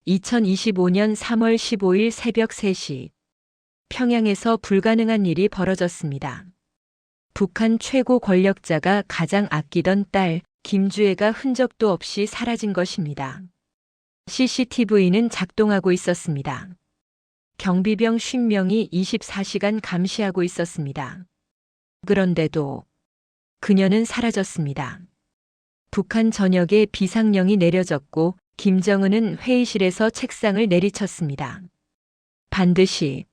2025년 3월 15일 새벽 3시 평양에서 불가능한 일이 벌어졌습니다. 북한 최고 권력자가 가장 아끼던 딸 김주애가 흔적도 없이 사라진 것입니다. CCTV는 작동하고 있었습니다. 경비병 50명이 24시간 감시하고 있었습니다. 그런데도 그녀는 사라졌습니다. 북한 전역에 비상령이 내려졌고 김정은은 회의실에서 책상을 내리쳤습니다. 반드시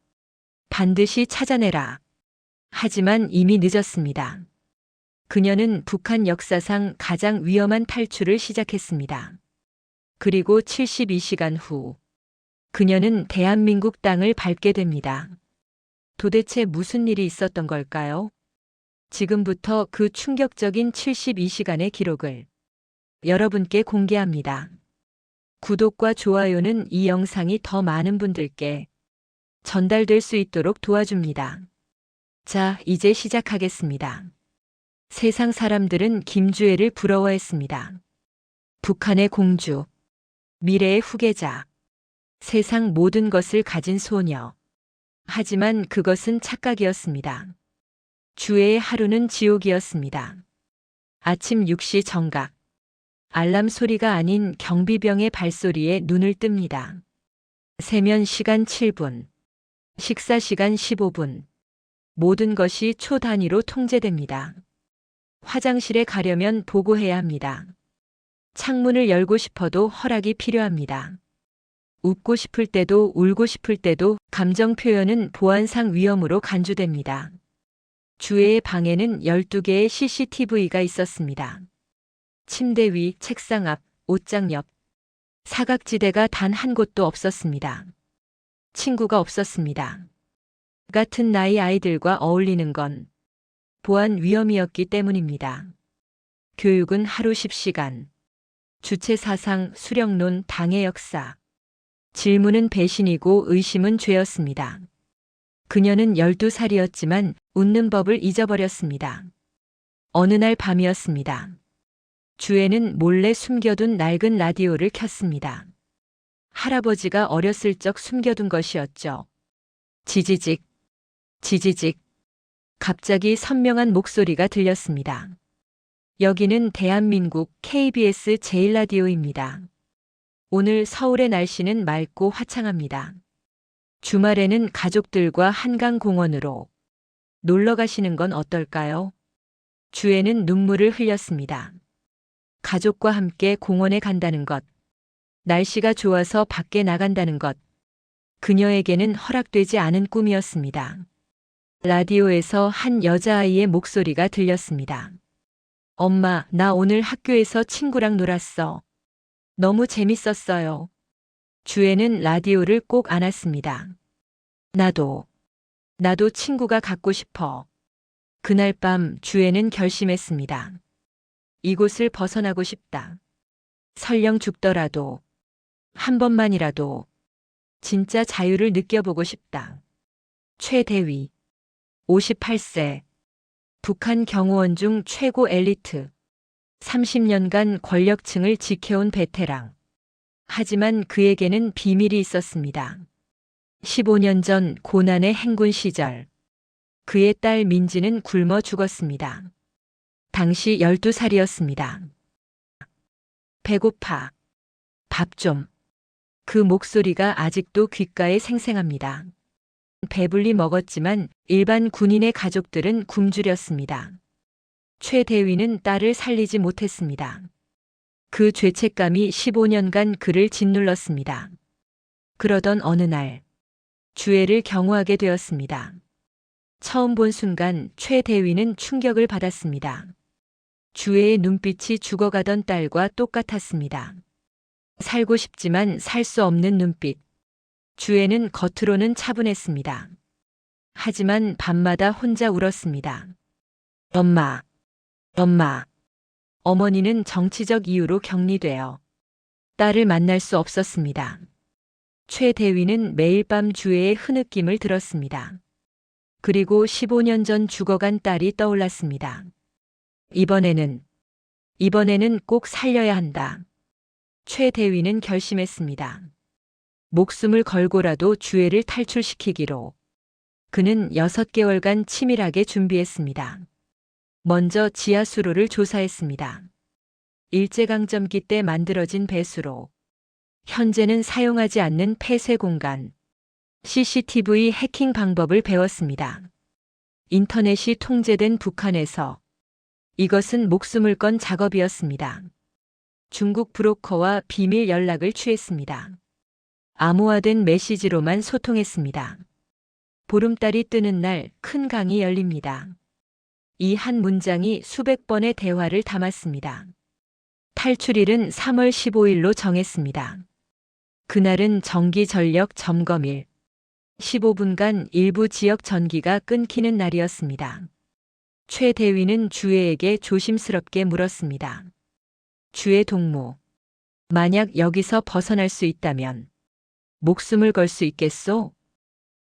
찾아내라. 하지만 이미 늦었습니다. 그녀는 북한 역사상 가장 위험한 탈출을 시작했습니다. 그리고 72시간 후 그녀는 대한민국 땅을 밟게 됩니다. 도대체 무슨 일이 있었던 걸까요? 지금부터 그 충격적인 72시간의 기록을 여러분께 공개합니다. 구독과 좋아요는 이 영상이 더 많은 분들께 전달될 수 있도록 도와줍니다. 자, 이제 시작하겠습니다. 세상 사람들은 김주애를 부러워했습니다. 북한의 공주, 미래의 후계자, 세상 모든 것을 가진 소녀. 하지만 그것은 착각이었습니다. 주애의 하루는 지옥이었습니다. 아침 6시 정각. 알람 소리가 아닌 경비병의 발소리에 눈을 뜹니다. 세면 시간 7분. 식사 시간 15분. 모든 것이 초 단위로 통제됩니다. 화장실에 가려면 보고해야 합니다. 창문을 열고 싶어도 허락이 필요합니다. 웃고 싶을 때도 울고 싶을 때도 감정 표현은 보안상 위험으로 간주됩니다. 주애의 방에는 12개의 CCTV가 있었습니다. 침대 위, 책상 앞, 옷장 옆. 사각지대가 단 한 곳도 없었습니다. 친구가 없었습니다. 같은 나이 아이들과 어울리는 건 보안 위험이었기 때문입니다. 교육은 하루 10시간. 주체 사상, 수령론, 당의 역사. 질문은 배신이고 의심은 죄였습니다. 그녀는 12살이었지만 웃는 법을 잊어버렸습니다. 어느 날 밤이었습니다. 주애는 몰래 숨겨둔 낡은 라디오를 켰습니다. 할아버지가 어렸을 적 숨겨둔 것이었죠. 지지직, 지지직. 갑자기 선명한 목소리가 들렸습니다. 여기는 대한민국 KBS 제1라디오입니다. 오늘 서울의 날씨는 맑고 화창합니다. 주말에는 가족들과 한강공원으로 놀러 가시는 건 어떨까요? 주애는 눈물을 흘렸습니다. 가족과 함께 공원에 간다는 것, 날씨가 좋아서 밖에 나간다는 것, 그녀에게는 허락되지 않은 꿈이었습니다. 라디오에서 한 여자아이의 목소리가 들렸습니다. 엄마, 나 오늘 학교에서 친구랑 놀았어. 너무 재밌었어요. 주애는 라디오를 꼭 안았습니다. 나도 친구가 갖고 싶어. 그날 밤 주애는 결심했습니다. 이곳을 벗어나고 싶다. 설령 죽더라도, 한 번만이라도, 진짜 자유를 느껴보고 싶다. 최대위, 58세, 북한 경호원 중 최고 엘리트, 30년간 권력층을 지켜온 베테랑. 하지만 그에게는 비밀이 있었습니다. 15년 전 고난의 행군 시절, 그의 딸 민지는 굶어 죽었습니다. 당시 12살이었습니다. 배고파. 밥 좀. 그 목소리가 아직도 귓가에 생생합니다. 배불리 먹었지만 일반 군인의 가족들은 굶주렸습니다. 최 대위는 딸을 살리지 못했습니다. 그 죄책감이 15년간 그를 짓눌렀습니다. 그러던 어느 날, 주애를 경호하게 되었습니다. 처음 본 순간 최 대위는 충격을 받았습니다. 주애의 눈빛이 죽어가던 딸과 똑같았습니다. 살고 싶지만 살 수 없는 눈빛. 주애는 겉으로는 차분했습니다. 하지만 밤마다 혼자 울었습니다. 엄마. 어머니는 정치적 이유로 격리되어 딸을 만날 수 없었습니다. 최 대위는 매일 밤 주애의 흐느낌을 들었습니다. 그리고 15년 전 죽어간 딸이 떠올랐습니다. 이번에는 꼭 살려야 한다. 최 대위는 결심했습니다. 목숨을 걸고라도 주애를 탈출시키기로 그는 6개월간 치밀하게 준비했습니다. 먼저 지하수로를 조사했습니다. 일제강점기 때 만들어진 배수로, 현재는 사용하지 않는 폐쇄 공간, CCTV 해킹 방법을 배웠습니다. 인터넷이 통제된 북한에서 이것은 목숨을 건 작업이었습니다. 중국 브로커와 비밀 연락을 취했습니다. 암호화된 메시지로만 소통했습니다. 보름달이 뜨는 날 큰 강이 열립니다. 이 한 문장이 수백 번의 대화를 담았습니다. 탈출일은 3월 15일로 정했습니다. 그날은 정기 전력 점검일. 15분간 일부 지역 전기가 끊기는 날이었습니다. 최 대위는 주애에게 조심스럽게 물었습니다. 주애 동무, 만약 여기서 벗어날 수 있다면 목숨을 걸 수 있겠소?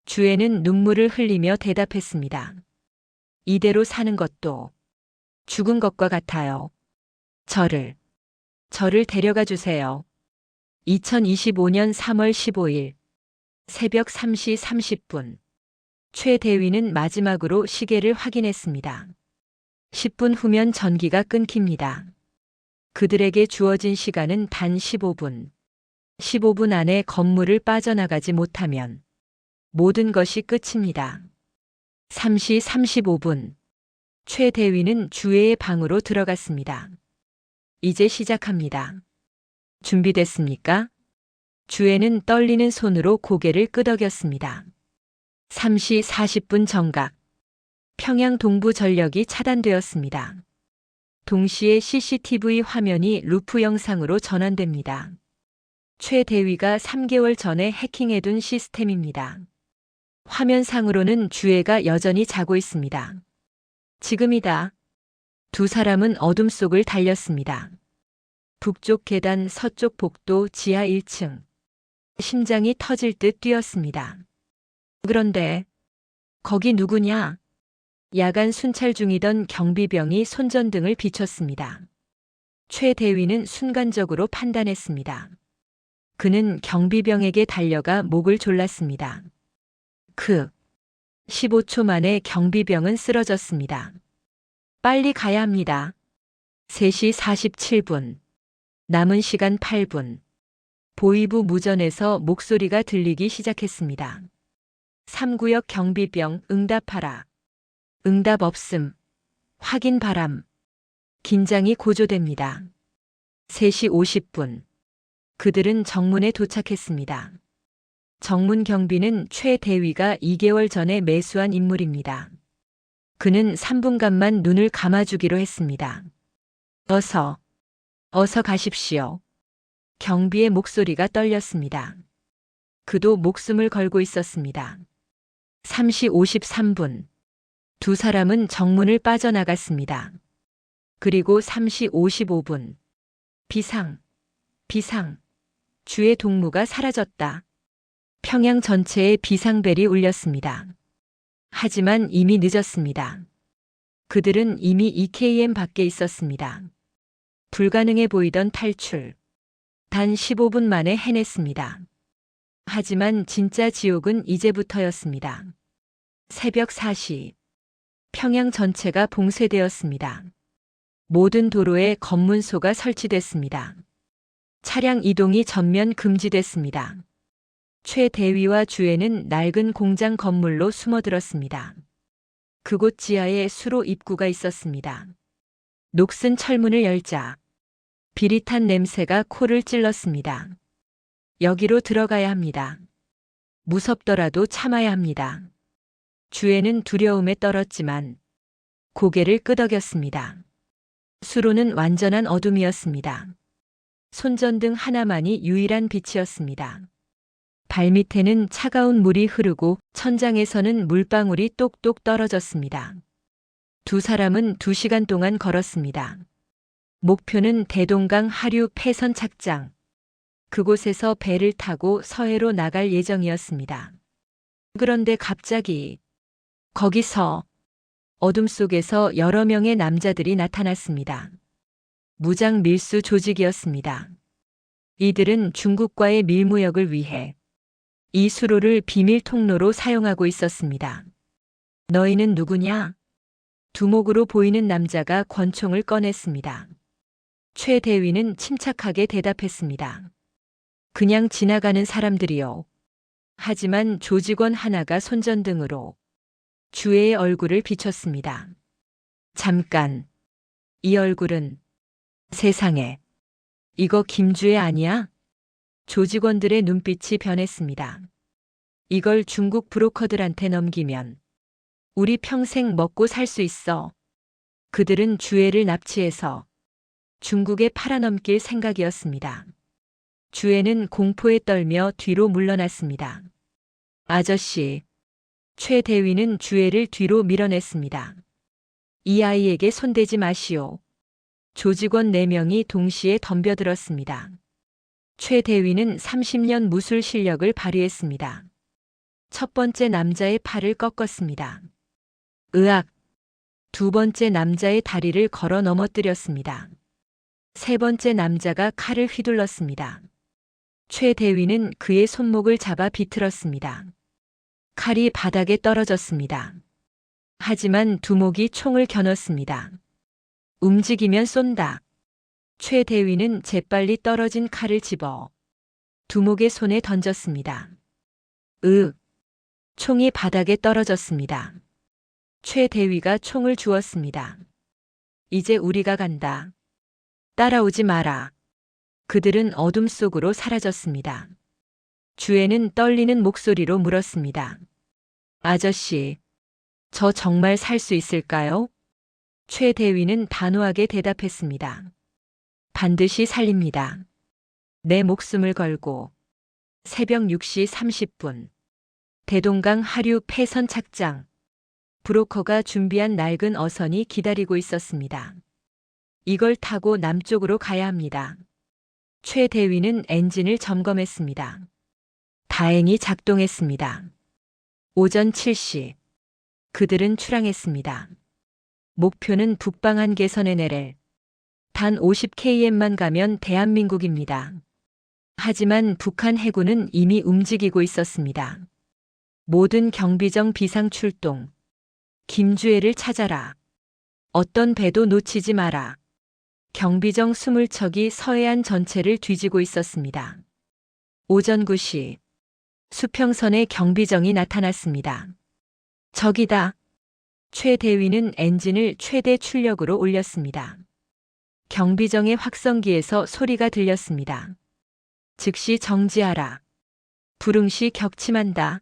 주애는 눈물을 흘리며 대답했습니다. 이대로 사는 것도 죽은 것과 같아요. 저를 데려가 주세요. 2025년 3월 15일 새벽 3시 30분 최 대위는 마지막으로 시계를 확인했습니다. 10분 후면 전기가 끊깁니다. 그들에게 주어진 시간은 단 15분. 15분 안에 건물을 빠져나가지 못하면 모든 것이 끝입니다. 3시 35분 최 대위는 주애의 방으로 들어갔습니다. 이제 시작합니다. 준비됐습니까? 주애는 떨리는 손으로 고개를 끄덕였습니다. 3시 40분 정각. 평양 동부 전력이 차단되었습니다. 동시에 CCTV 화면이 루프 영상으로 전환됩니다. 최 대위가 3개월 전에 해킹해둔 시스템입니다. 화면상으로는 주애가 여전히 자고 있습니다. 지금이다. 두 사람은 어둠 속을 달렸습니다. 북쪽 계단 서쪽 복도 지하 1층. 심장이 터질 듯 뛰었습니다. 그런데 거기 누구냐? 야간 순찰 중이던 경비병이 손전등을 비췄습니다. 최 대위는 순간적으로 판단했습니다. 그는 경비병에게 달려가 목을 졸랐습니다. 15초 만에 경비병은 쓰러졌습니다. 빨리 가야 합니다. 3시 47분. 남은 시간 8분. 보이부 무전에서 목소리가 들리기 시작했습니다. 3구역 경비병 응답하라. 응답 없음. 확인 바람. 긴장이 고조됩니다. 3시 50분. 그들은 정문에 도착했습니다. 정문 경비는 최 대위가 2개월 전에 매수한 인물입니다. 그는 3분간만 눈을 감아주기로 했습니다. 어서 가십시오. 경비의 목소리가 떨렸습니다. 그도 목숨을 걸고 있었습니다. 3시 53분. 두 사람은 정문을 빠져나갔습니다. 그리고 3시 55분. 비상. 주의 동무가 사라졌다. 평양 전체에 비상벨이 울렸습니다. 하지만 이미 늦었습니다. 그들은 이미 EKM 밖에 있었습니다. 불가능해 보이던 탈출. 단 15분 만에 해냈습니다. 하지만 진짜 지옥은 이제부터였습니다. 새벽 4시. 평양 전체가 봉쇄되었습니다. 모든 도로에 검문소가 설치됐습니다. 차량 이동이 전면 금지됐습니다. 최 대위와 주애는 낡은 공장 건물로 숨어들었습니다. 그곳 지하에 수로 입구가 있었습니다. 녹슨 철문을 열자 비릿한 냄새가 코를 찔렀습니다. 여기로 들어가야 합니다. 무섭더라도 참아야 합니다. 주애는 두려움에 떨었지만 고개를 끄덕였습니다. 수로는 완전한 어둠이었습니다. 손전등 하나만이 유일한 빛이었습니다. 발밑에는 차가운 물이 흐르고 천장에서는 물방울이 똑똑 떨어졌습니다. 두 사람은 2시간 동안 걸었습니다. 목표는 대동강 하류 폐선 착장. 그곳에서 배를 타고 서해로 나갈 예정이었습니다. 그런데 갑자기 거기서 어둠 속에서 여러 명의 남자들이 나타났습니다. 무장 밀수 조직이었습니다. 이들은 중국과의 밀무역을 위해 이 수로를 비밀 통로로 사용하고 있었습니다. 너희는 누구냐? 두목으로 보이는 남자가 권총을 꺼냈습니다. 최 대위는 침착하게 대답했습니다. 그냥 지나가는 사람들이요. 하지만 조직원 하나가 손전등으로 주애의 얼굴을 비췄습니다. 잠깐. 이 얼굴은 세상에. 이거 김주애 아니야? 조직원들의 눈빛이 변했습니다. 이걸 중국 브로커들한테 넘기면 우리 평생 먹고 살 수 있어. 그들은 주애를 납치해서 중국에 팔아넘길 생각이었습니다. 주애는 공포에 떨며 뒤로 물러났습니다. 아저씨. 최 대위는 주애를 뒤로 밀어냈습니다. 이 아이에게 손대지 마시오. 조직원 4명이 동시에 덤벼들었습니다. 최 대위는 30년 무술 실력을 발휘했습니다. 첫 번째 남자의 팔을 꺾었습니다. 으악! 두 번째 남자의 다리를 걸어 넘어뜨렸습니다. 세 번째 남자가 칼을 휘둘렀습니다. 최 대위는 그의 손목을 잡아 비틀었습니다. 칼이 바닥에 떨어졌습니다. 하지만 두목이 총을 겨눴습니다. 움직이면 쏜다. 최 대위는 재빨리 떨어진 칼을 집어 두목의 손에 던졌습니다. 총이 바닥에 떨어졌습니다. 최 대위가 총을 주었습니다. 이제 우리가 간다. 따라오지 마라. 그들은 어둠 속으로 사라졌습니다. 주애는 떨리는 목소리로 물었습니다. 아저씨, 저 정말 살 수 있을까요? 최 대위는 단호하게 대답했습니다. 반드시 살립니다. 내 목숨을 걸고. 새벽 6시 30분. 대동강 하류 폐선 착장. 브로커가 준비한 낡은 어선이 기다리고 있었습니다. 이걸 타고 남쪽으로 가야 합니다. 최 대위는 엔진을 점검했습니다. 다행히 작동했습니다. 오전 7시. 그들은 출항했습니다. 목표는 북방 한계선에 내릴 단 50km만 가면 대한민국입니다. 하지만 북한 해군은 이미 움직이고 있었습니다. 모든 경비정 비상 출동. 김주애를 찾아라. 어떤 배도 놓치지 마라. 경비정 20척이 서해안 전체를 뒤지고 있었습니다. 오전 9시. 수평선에 경비정이 나타났습니다. 저기다. 최 대위는 엔진을 최대 출력으로 올렸습니다. 경비정의 확성기에서 소리가 들렸습니다. 즉시 정지하라. 불응시 격침한다.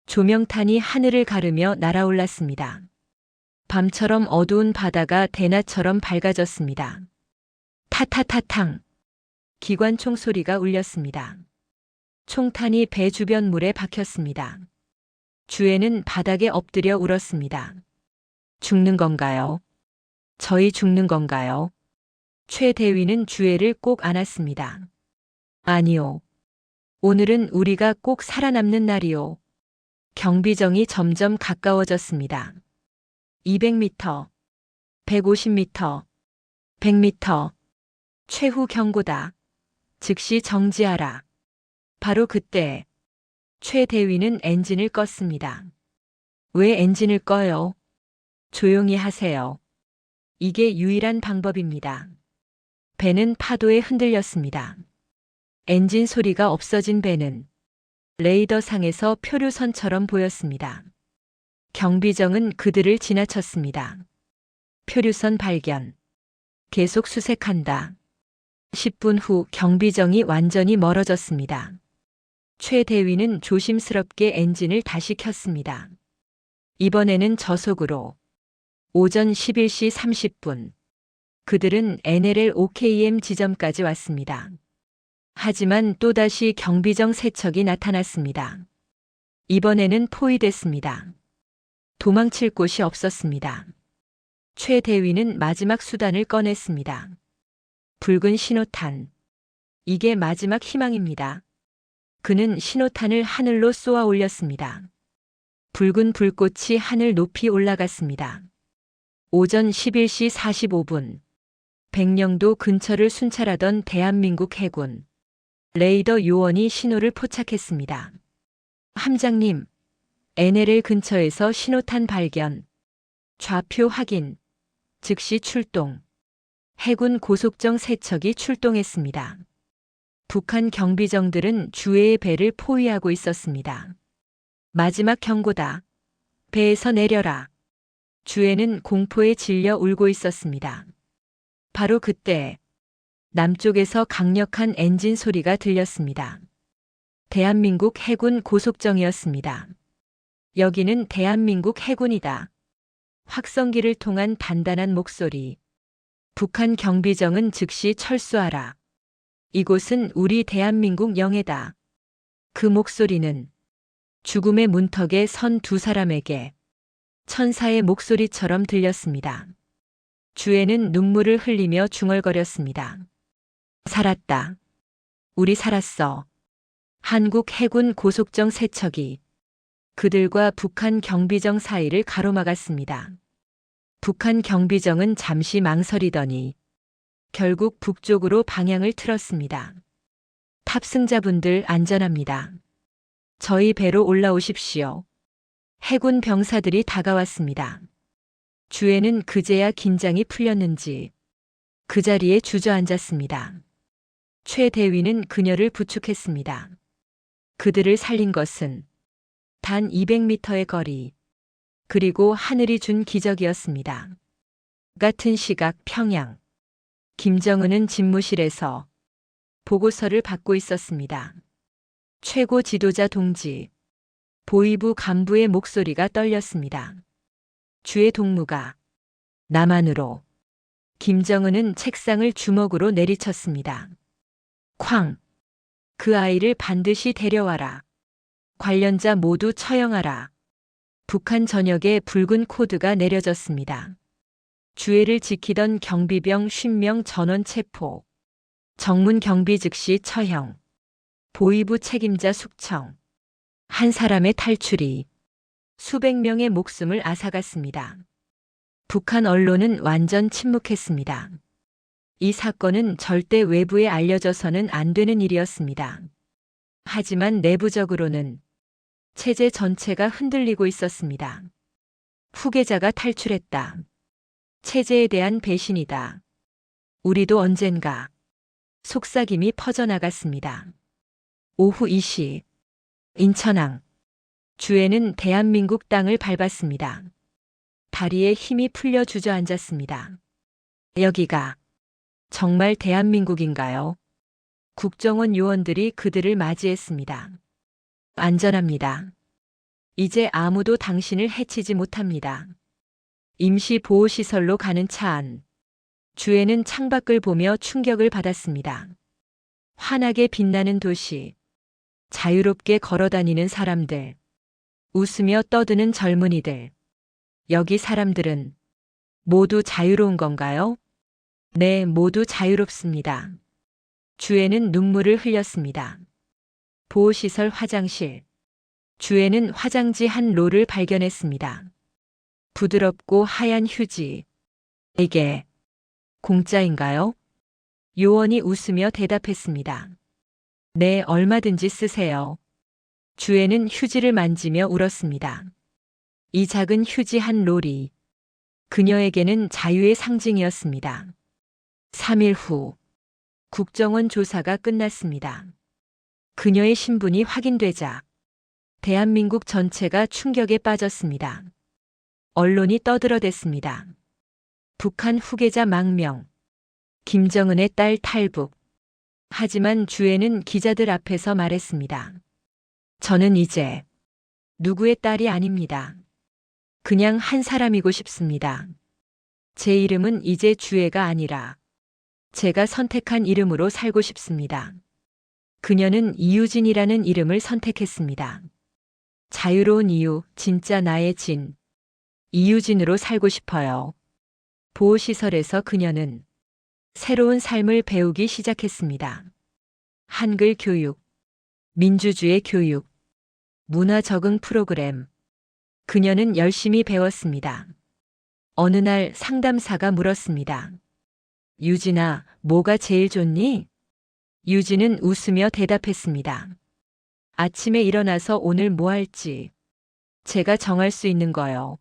조명탄이 하늘을 가르며 날아올랐습니다. 밤처럼 어두운 바다가 대낮처럼 밝아졌습니다. 타타타탕. 기관총 소리가 울렸습니다. 총탄이 배 주변 물에 박혔습니다. 주애는 바닥에 엎드려 울었습니다. 죽는 건가요? 저희 죽는 건가요? 최 대위는 주애를 꼭 안았습니다. 아니요. 오늘은 우리가 꼭 살아남는 날이요. 경비정이 점점 가까워졌습니다. 200m, 150m, 100m. 최후 경고다. 즉시 정지하라. 바로 그때 최 대위는 엔진을 껐습니다. 왜 엔진을 꺼요? 조용히 하세요. 이게 유일한 방법입니다. 배는 파도에 흔들렸습니다. 엔진 소리가 없어진 배는 레이더상에서 표류선처럼 보였습니다. 경비정은 그들을 지나쳤습니다. 표류선 발견. 계속 수색한다. 10분 후 경비정이 완전히 멀어졌습니다. 최 대위는 조심스럽게 엔진을 다시 켰습니다. 이번에는 저속으로. 오전 11시 30분. 그들은 NLL OKM 지점까지 왔습니다. 하지만 또다시 경비정 3척이 나타났습니다. 이번에는 포위됐습니다. 도망칠 곳이 없었습니다. 최 대위는 마지막 수단을 꺼냈습니다. 붉은 신호탄. 이게 마지막 희망입니다. 그는 신호탄을 하늘로 쏘아 올렸습니다. 붉은 불꽃이 하늘 높이 올라갔습니다. 오전 11시 45분. 백령도 근처를 순찰하던 대한민국 해군 레이더 요원이 신호를 포착했습니다. 함장님, NLL 근처에서 신호탄 발견. 좌표 확인. 즉시 출동. 해군 고속정 3척이 출동했습니다. 북한 경비정들은 주해의 배를 포위하고 있었습니다. 마지막 경고다. 배에서 내려라. 주해는 공포에 질려 울고 있었습니다. 바로 그때 남쪽에서 강력한 엔진 소리가 들렸습니다. 대한민국 해군 고속정이었습니다. 여기는 대한민국 해군이다. 확성기를 통한 단단한 목소리. 북한 경비정은 즉시 철수하라. 이곳은 우리 대한민국 영해다. 그 목소리는 죽음의 문턱에 선 두 사람에게 천사의 목소리처럼 들렸습니다. 주해는 눈물을 흘리며 중얼거렸습니다. 살았다. 우리 살았어. 한국 해군 고속정 3척이 그들과 북한 경비정 사이를 가로막았습니다. 북한 경비정은 잠시 망설이더니 결국 북쪽으로 방향을 틀었습니다. 탑승자분들 안전합니다. 저희 배로 올라오십시오. 해군 병사들이 다가왔습니다. 주해는 그제야 긴장이 풀렸는지 그 자리에 주저앉았습니다. 최 대위는 그녀를 부축했습니다. 그들을 살린 것은 단 200m의 거리, 그리고 하늘이 준 기적이었습니다. 같은 시각 평양. 김정은은 집무실에서 보고서를 받고 있었습니다. 최고 지도자 동지, 보위부 간부의 목소리가 떨렸습니다. 주해 동무가 남한으로. 김정은은 책상을 주먹으로 내리쳤습니다. 쾅! 그 아이를 반드시 데려와라. 관련자 모두 처형하라. 북한 전역에 붉은 코드가 내려졌습니다. 주해를 지키던 경비병 50명 전원 체포. 정문 경비 즉시 처형. 보위부 책임자 숙청. 한 사람의 탈출이 수백 명의 목숨을 앗아갔습니다. 북한 언론은 완전 침묵했습니다. 이 사건은 절대 외부에 알려져서는 안 되는 일이었습니다. 하지만 내부적으로는 체제 전체가 흔들리고 있었습니다. 후계자가 탈출했다. 체제에 대한 배신이다. 우리도 언젠가. 속삭임이 퍼져나갔습니다. 오후 2시 인천항. 주해는 대한민국 땅을 밟았습니다. 다리에 힘이 풀려 주저앉았습니다. 여기가 정말 대한민국인가요? 국정원 요원들이 그들을 맞이했습니다. 안전합니다. 이제 아무도 당신을 해치지 못합니다. 임시 보호시설로 가는 차 안. 주해는 창밖을 보며 충격을 받았습니다. 환하게 빛나는 도시. 자유롭게 걸어다니는 사람들. 웃으며 떠드는 젊은이들. 여기 사람들은 모두 자유로운 건가요? 네, 모두 자유롭습니다. 주해는 눈물을 흘렸습니다. 보호시설 화장실. 주해는 화장지 한 롤을 발견했습니다. 부드럽고 하얀 휴지. 이게 공짜인가요? 요원이 웃으며 대답했습니다. 네, 얼마든지 쓰세요. 주해는 휴지를 만지며 울었습니다. 이 작은 휴지 한 롤이 그녀에게는 자유의 상징이었습니다. 3일 후 국정원 조사가 끝났습니다. 그녀의 신분이 확인되자 대한민국 전체가 충격에 빠졌습니다. 언론이 떠들어댔습니다. 북한 후계자 망명, 김정은의 딸 탈북. 하지만 주해는 기자들 앞에서 말했습니다. 저는 이제 누구의 딸이 아닙니다. 그냥 한 사람이고 싶습니다. 제 이름은 이제 주해가 아니라 제가 선택한 이름으로 살고 싶습니다. 그녀는 이유진이라는 이름을 선택했습니다. 자유로운 이유, 진짜 나의 진. 이유진으로 살고 싶어요. 보호시설에서 그녀는 새로운 삶을 배우기 시작했습니다. 한글 교육, 민주주의 교육, 문화 적응 프로그램. 그녀는 열심히 배웠습니다. 어느 날 상담사가 물었습니다. 유진아, 뭐가 제일 좋니? 유진은 웃으며 대답했습니다. 아침에 일어나서 오늘 뭐 할지 제가 정할 수 있는 거요.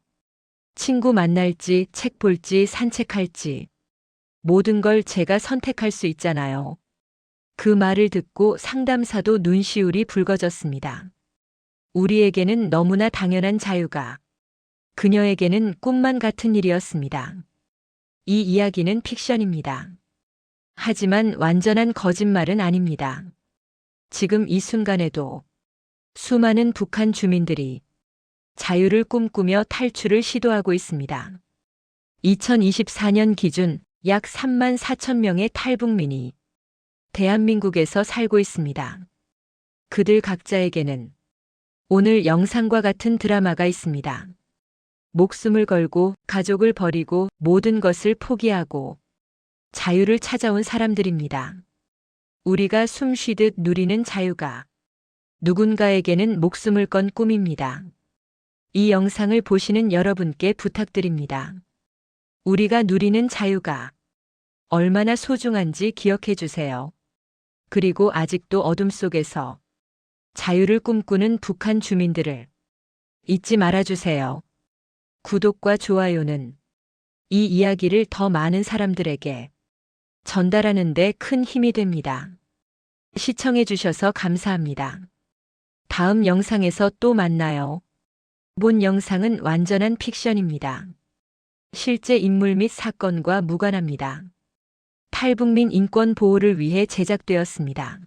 친구 만날지, 책 볼지, 산책할지 모든 걸 제가 선택할 수 있잖아요. 그 말을 듣고 상담사도 눈시울이 붉어졌습니다. 우리에게는 너무나 당연한 자유가 그녀에게는 꿈만 같은 일이었습니다. 이 이야기는 픽션입니다. 하지만 완전한 거짓말은 아닙니다. 지금 이 순간에도 수많은 북한 주민들이 자유를 꿈꾸며 탈출을 시도하고 있습니다. 2024년 기준 약 3만 4천 명의 탈북민이 대한민국에서 살고 있습니다. 그들 각자에게는 오늘 영상과 같은 드라마가 있습니다. 목숨을 걸고 가족을 버리고 모든 것을 포기하고 자유를 찾아온 사람들입니다. 우리가 숨 쉬듯 누리는 자유가 누군가에게는 목숨을 건 꿈입니다. 이 영상을 보시는 여러분께 부탁드립니다. 우리가 누리는 자유가 얼마나 소중한지 기억해 주세요. 그리고 아직도 어둠 속에서 자유를 꿈꾸는 북한 주민들을 잊지 말아주세요. 구독과 좋아요는 이 이야기를 더 많은 사람들에게 전달하는 데 큰 힘이 됩니다. 시청해 주셔서 감사합니다. 다음 영상에서 또 만나요. 본 영상은 완전한 픽션입니다. 실제 인물 및 사건과 무관합니다. 탈북민 인권 보호를 위해 제작되었습니다.